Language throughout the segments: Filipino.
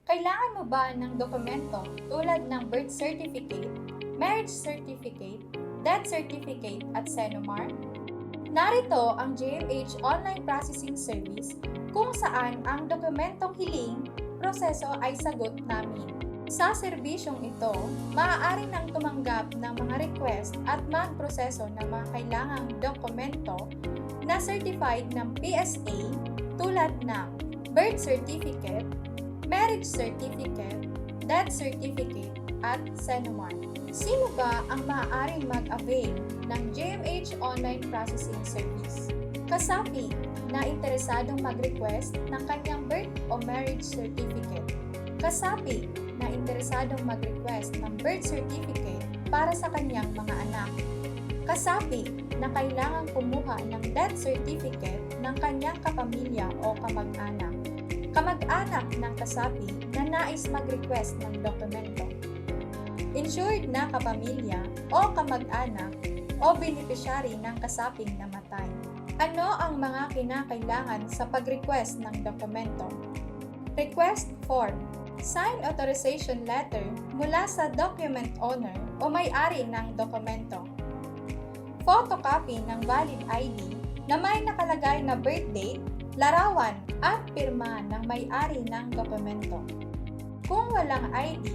Kailangan mo ba ng dokumento tulad ng birth certificate, marriage certificate, death certificate at SENOMAR? Narito ang GMH Online Processing Service kung saan ang dokumentong hiling, proseso ay sagot namin. Sa serbisyong ito, maaari nang tumanggap ng mga request at magproseso ng mga kailangang dokumento na certified ng PSA tulad ng birth certificate, marriage certificate, death certificate, at SENOMAR. Sino ba ang maaaring mag-avail ng GMH Online Processing Service? Kasapi na interesadong mag-request ng kanyang birth o marriage certificate. Kasapi na interesadong mag-request ng birth certificate para sa kanyang mga anak. Kasapi na kailangang kumuha ng death certificate ng kanyang kapamilya o kamag-anak. Kamag-anak ng kasapi na nais mag-request ng dokumento. Insured na kapamilya o kamag-anak o beneficiary ng kasaping namatay. Ano ang mga kinakailangan sa pag-request ng dokumento? Request form. Signed authorization letter mula sa document owner o may-ari ng dokumento. Photocopy ng valid ID na may nakalagay na birth date, larawan at pirma ng may-ari ng dokumento. Kung walang ID,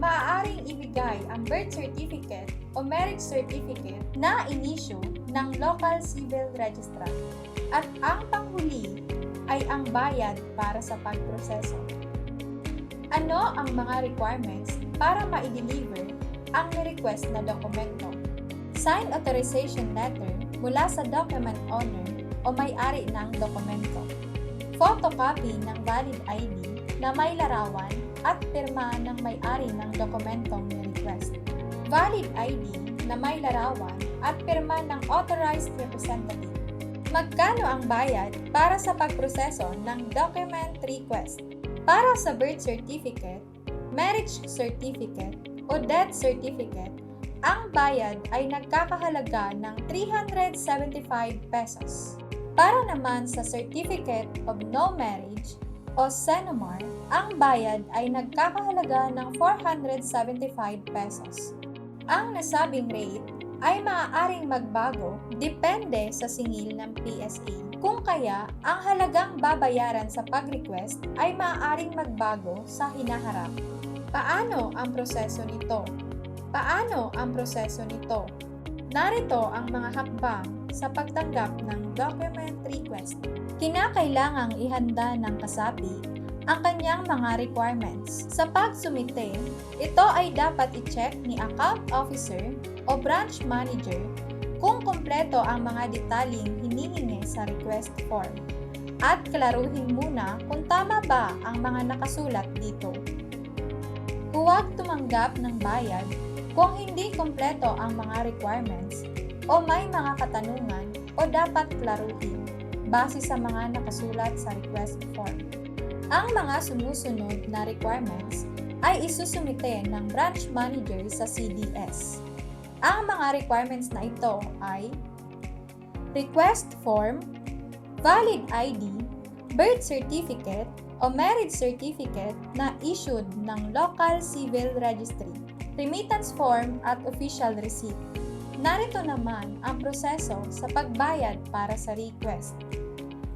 maaaring ibigay ang birth certificate o marriage certificate na inisyu ng local civil registrar. At ang panghuli ay ang bayad para sa pagproseso. Ano ang mga requirements para ma-deliver ang ni-request na dokumento? Signed authorization letter mula sa document owner o may-ari ng dokumento. Photocopy ng valid ID na may larawan at pirma ng may-ari ng dokumentong ni-request. Valid ID na may larawan at pirma ng authorized representative. Magkano ang bayad para sa pagproseso ng document request? Para sa birth certificate, marriage certificate, o death certificate, ang bayad ay nagkakahalaga ng 375 pesos. Para naman sa certificate of no marriage o SENOMAR, ang bayad ay nagkakahalaga ng 475 pesos. Ang nasabing rate ay maaaring magbago depende sa singil ng PSA. Kung kaya, ang halagang babayaran sa pag-request ay maaaring magbago sa hinaharap. Paano ang proseso nito? Paano ang proseso nito? Narito ang mga hakbang sa pagtanggap ng document request. Kinakailangang ihanda ng kasapi ang kanyang mga requirements. Sa pagsumite, ito ay dapat i-check ni account officer o branch manager kung kumpleto ang mga detaling hinihingi sa request form at klaruhin muna kung tama ba ang mga nakasulat dito. Huwag tumanggap ng bayad kung hindi kumpleto ang mga requirements o may mga katanungan o dapat klaruhin base sa mga nakasulat sa request form. Ang mga sumusunod na requirements ay isusumite ng branch manager sa CDS. Ang mga requirements na ito ay request form, valid ID, birth certificate o marriage certificate na issued ng local civil registry, remittance form at official receipt. Narito naman ang proseso sa pagbayad para sa request.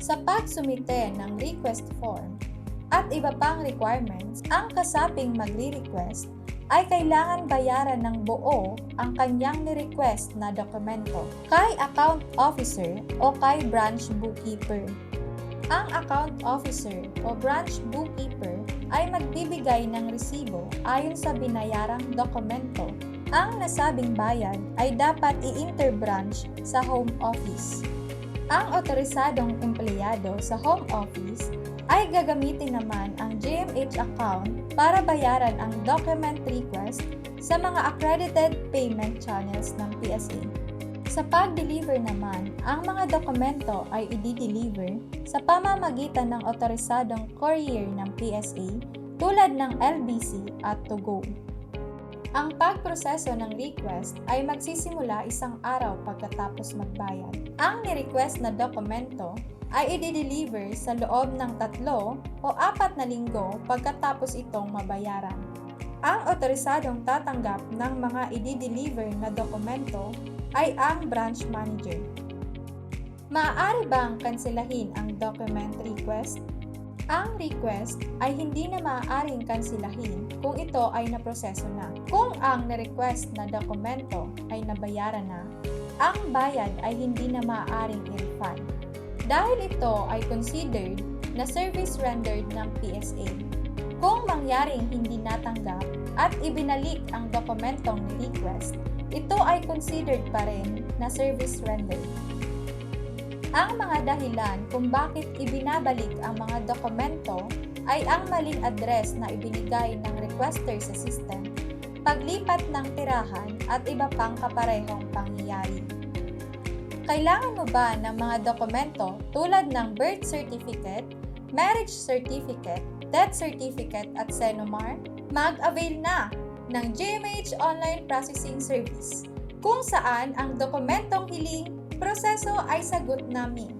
Sa pagsumite ng request form at iba pang requirements, ang kasaping magre-request ay kailangan bayaran ng buo ang kanyang ni-request na dokumento kay account officer o kay branch bookkeeper. Ang account officer o branch bookkeeper ay magbibigay ng resibo ayon sa binayarang dokumento. Ang nasabing bayad ay dapat i-interbranch sa home office. Ang otorisadong empleyado sa home office ay gagamitin naman ang GMH account para bayaran ang document request sa mga accredited payment channels ng PSA. Sa pag-deliver naman, ang mga dokumento ay i-deliver sa pamamagitan ng otorisadong courier ng PSA tulad ng LBC at TOGO. Ang pagproseso ng request ay magsisimula isang araw pagkatapos magbayad. Ang ni-request na dokumento ay i-deliver sa loob ng 3 o 4 na linggo pagkatapos itong mabayaran. Ang otorisadong tatanggap ng mga i-deliver na dokumento ay ang branch manager. Maaari bang kanselahin ang document request? Ang request ay hindi na maaaring kansilahin kung ito ay naproseso na. Kung ang na-request na dokumento ay nabayaran na, ang bayad ay hindi na maaaring i-refund. Dahil ito ay considered na service rendered ng PSA. Kung mangyaring hindi natanggap at ibinalik ang dokumentong ni-request, ito ay considered pa rin na service rendered. Ang mga dahilan kung bakit ibinabalik ang mga dokumento ay ang maling address na ibinigay ng requester sa system, paglipat ng tirahan at iba pang kaparehong pangyayari. Kailangan mo ba ng mga dokumento tulad ng birth certificate, marriage certificate, death certificate at SENOMAR? Mag-avail na ng GMH Online Processing Service, kung saan ang dokumentong hiling proseso ay sagot namin.